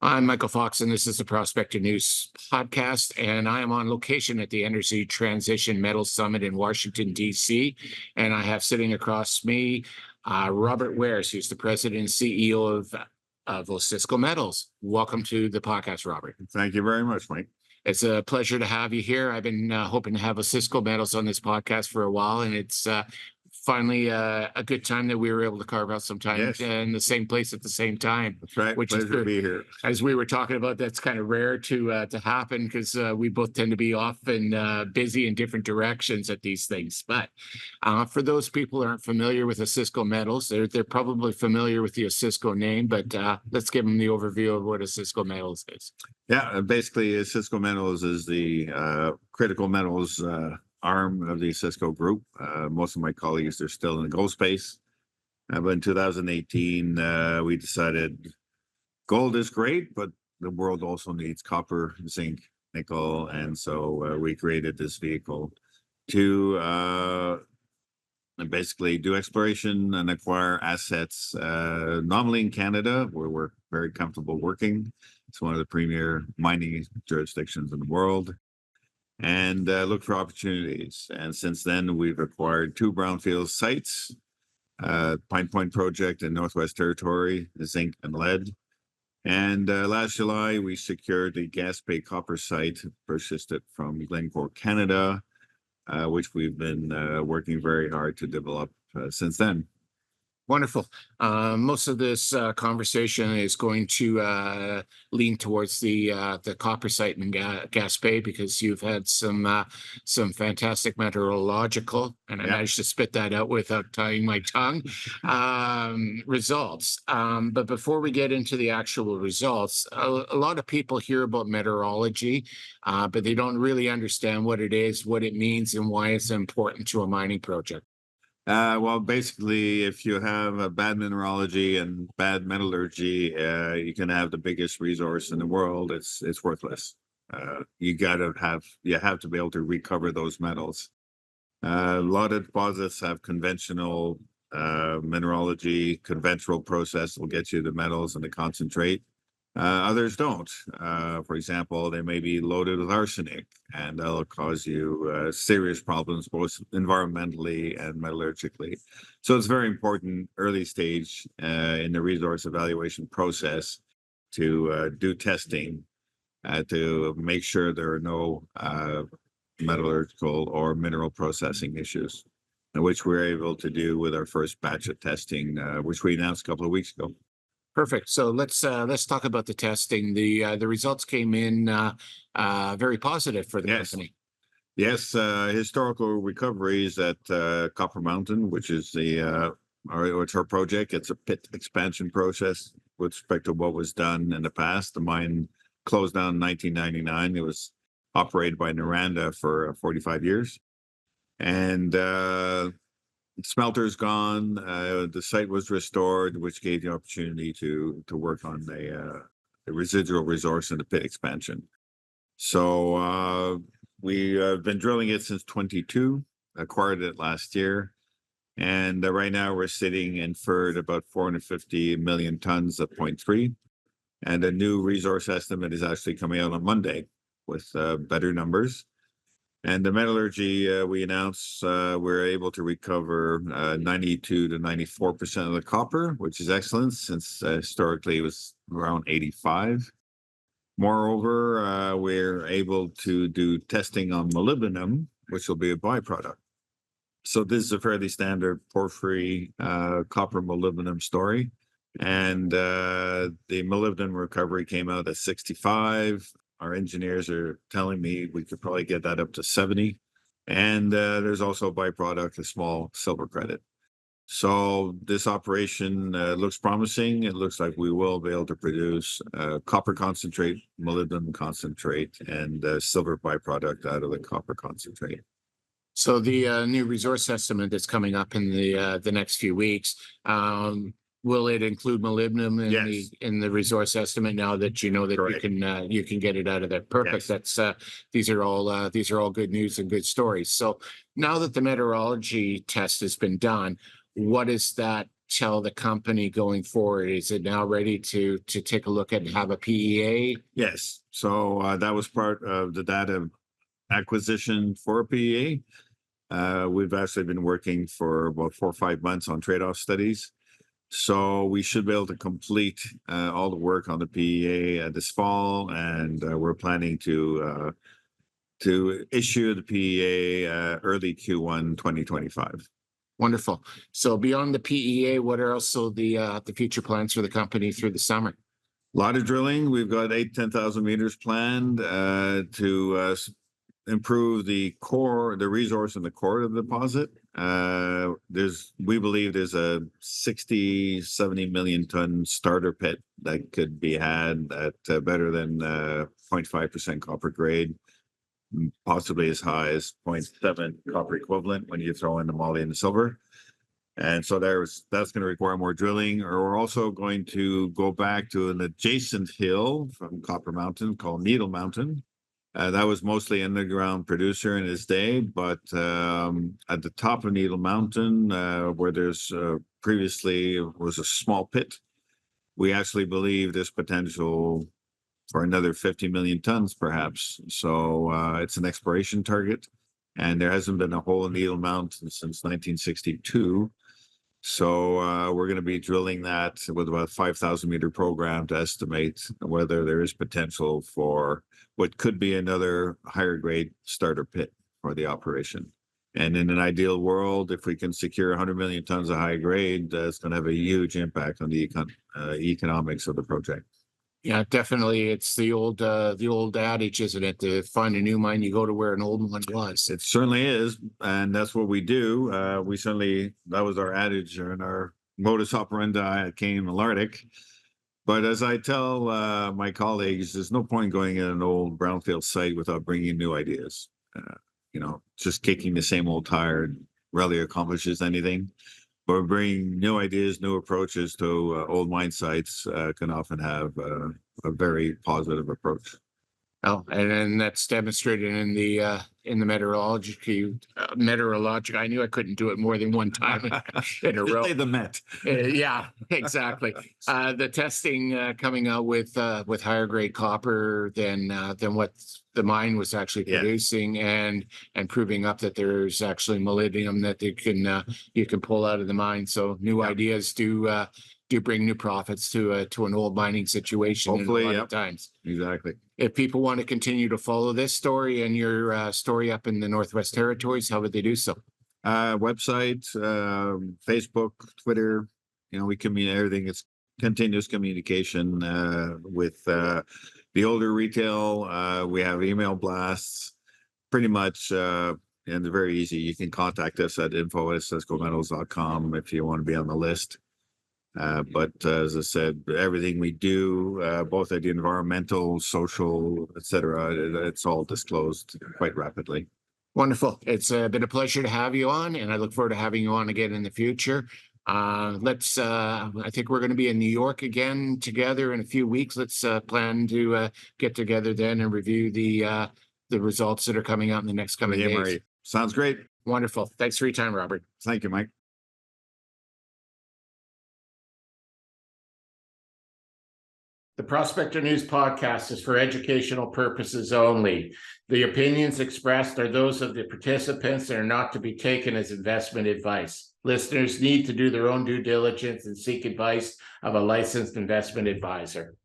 I'm Michael Fox, and this is the Prospector News podcast, and I am on location at the Energy Transition Metals Summit in Washington, D.C., and I have sitting across me Robert Wares, who's the president and CEO of Osisko Metals. Welcome to the podcast, Robert. Thank you very much, Mike. It's a pleasure to have you here. I've been hoping to have Osisko Metals on this podcast for a while, and it's finally a good time that we were able to carve out some time in the same place at the same time. That's right. Which Pleasure is good. To be here. As we were talking about, that's kind of rare to happen because we both tend to be off and busy in different directions at these things. But for those people who aren't familiar with Osisko Metals, they're probably familiar with the Osisko name, but let's give them the overview of what Osisko Metals is. Yeah, basically, Osisko Metals is the critical metals arm of the Osisko Group. Most of my colleagues are still in the gold space. But in 2018, we decided gold is great, but the world also needs copper, zinc, nickel. And so we created this vehicle to basically do exploration and acquire assets, nominally in Canada, where we're very comfortable working. It's one of the premier mining jurisdictions in the world. And look for opportunities. And since then, we've acquired 2 brownfield sites, Pine Point Project in Northwest Territory, zinc and lead. And last July, we secured the Gaspé Copper site, purchased it from Glencore Canada, which we've been working very hard to develop since then. Wonderful. Most of this conversation is going to lean towards the copper site in Gaspe because you've had some fantastic meteorological, and I managed to spit that out without tying my tongue, results. But before we get into the actual results, a lot of people hear about meteorology, but they don't really understand what it is, what it means, and why it's important to a mining project. Well, basically, if you have a bad mineralogy and bad metallurgy, you can have the biggest resource in the world. It's worthless. You have to be able to recover those metals. A lot of deposits have conventional mineralogy, conventional process will get you the metals and the concentrate. Others don't. For example, they may be loaded with arsenic, and that'll cause you serious problems, both environmentally and metallurgically. So it's very important early stage in the resource evaluation process to do testing to make sure there are no metallurgical or mineral processing issues, which we're able to do with our first batch of testing, which we announced a couple of weeks ago. Perfect. So let's talk about the testing. The results came in very positive for the company. Yes, historical recoveries at Copper Mountain, which is our project. It's a pit expansion process with respect to what was done in the past. The mine closed down in 1999. It was operated by Noranda for 45 years, and smelter's gone. The site was restored, which gave the opportunity to work on the residual resource and the pit expansion. So we have been drilling it since 22, acquired it last year. And right now we're sitting inferred about 450 million tons of 0.3. And a new resource estimate is actually coming out on Monday with better numbers. And the metallurgy, we announced we're able to recover 92 to 94% of the copper, which is excellent since historically it was around 85. Moreover, we're able to do testing on molybdenum, which will be a byproduct. So this is a fairly standard porphyry copper molybdenum story. And the molybdenum recovery came out at 65. Our engineers are telling me we could probably get that up to 70. And there's also a byproduct, a small silver credit. So this operation looks promising. It looks like we will be able to produce copper concentrate, molybdenum concentrate, and silver byproduct out of the copper concentrate. So the new resource estimate that's coming up in the next few weeks, will it include molybdenum in the resource estimate now that you know that you can get it out of there? Perfect. Yes. That's these are all good news and good stories. So now that the meteorology test has been done, what does that tell the company going forward? Is it now ready to take a look at and have a PEA? Yes, so that was part of the data acquisition for PEA. We've actually been working for about 4 or 5 months on trade-off studies. So we should be able to complete all the work on the PEA this fall, and we're planning to issue the PEA early Q1 2025. Wonderful. So beyond the PEA, what are also the future plans for the company through the summer? A lot of drilling. We've got 10,000 meters planned to improve the resource in the core of the deposit. We believe there's a 60-70 million ton starter pit that could be had at better than 0.5% copper grade, possibly as high as 0.7 copper equivalent when you throw in the moly and the silver. And so that's going to require more drilling. Or we're also going to go back to an adjacent hill from Copper Mountain called Needle Mountain. That was mostly an underground producer in its day, but at the top of Needle Mountain, where there's previously was a small pit, we actually believe there's potential for another 50 million tons, perhaps. So it's an exploration target, and there hasn't been a hole in Needle Mountain since 1962. So we're going to be drilling that with about 5,000 meter program to estimate whether there is potential for what could be another higher grade starter pit for the operation. And in an ideal world, if we can secure 100 million tons of high grade, that's going to have a huge impact on the economics of the project. Yeah, definitely. It's the old adage, isn't it? To find a new mine, you go to where an old one was. It certainly is, and that's what we do. That was our adage and our modus operandi at Canadian Malartic. But as I tell my colleagues, there's no point going in an old brownfield site without bringing new ideas. Just kicking the same old tire rarely accomplishes anything. But bringing new ideas, new approaches to old mine sites can often have a very positive approach. Oh, and then that's demonstrated in the meteorologic. I knew I couldn't do it more than one time in a row. Say the Met. Yeah, exactly. The testing coming out with higher grade copper than what the mine was actually producing, and proving up that there's actually molybdenum that you can pull out of the mine. So new ideas do bring new profits to an old mining situation. Hopefully, in a lot of times. Exactly. If people want to continue to follow this story and your story up in the Northwest Territories, how would they do so? Website, Facebook, Twitter. We communicate everything. It's continuous communication with the older retail. We have email blasts. Pretty much, and they're very easy. You can contact us at info@osiskometals.com if you want to be on the list. But as I said, everything we do, both at the environmental, social, etc., it's all disclosed quite rapidly. Wonderful. It's been a pleasure to have you on, and I look forward to having you on again in the future. I think we're going to be in New York again together in a few weeks. Let's plan to get together then and review the results that are coming out in the next coming days. Marie. Sounds great. Wonderful. Thanks for your time, Robert. Thank you, Mike. The Prospector News podcast is for educational purposes only. The opinions expressed are those of the participants and are not to be taken as investment advice. Listeners need to do their own due diligence and seek advice of a licensed investment advisor.